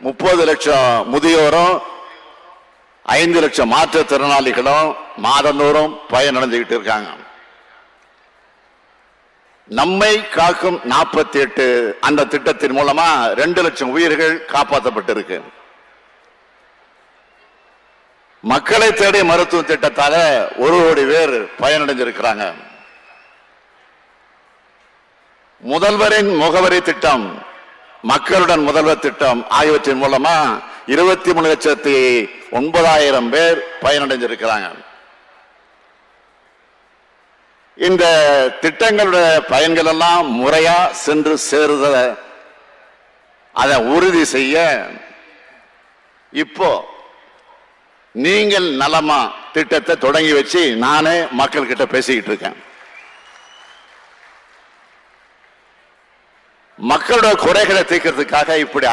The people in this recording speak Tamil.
30 லட்சம் முதியோரும் 5 லட்சம் மாற்றுத்திறனாளிகளும் மாதந்தோறும் பயனடைஞ்சுக்கிட்டு இருக்காங்க. நம்மை காக்கும் 48 அந்த திட்டத்தின் மூலமா 2 லட்சம் உயிர்கள் காப்பாற்றப்பட்டிருக்கு. மக்களை தேடி மருத்துவ திட்டத்தால 1 கோடி பேர் பயனடைஞ்சிருக்கிறாங்க. முதல்வரின் முகவரி திட்டம், மக்களுடன் முதல்வர் திட்டம் ஆகியவற்றின் மூலமா 23,09,000 பேர் பயனடைஞ்சிருக்கிறாங்க. இந்த திட்டங்களுடைய பயன்கள் எல்லாம் முறையா சென்று சேருத அதை உறுதி செய்ய இப்போ நீங்கள் நலமா திட்டத்தை தொடங்கி வச்சு நானே மக்கள் கிட்ட பேசிக்கிட்டு இருக்கேன். மக்களோட குறைகளை தீர்க்கிறதுக்காக இப்படி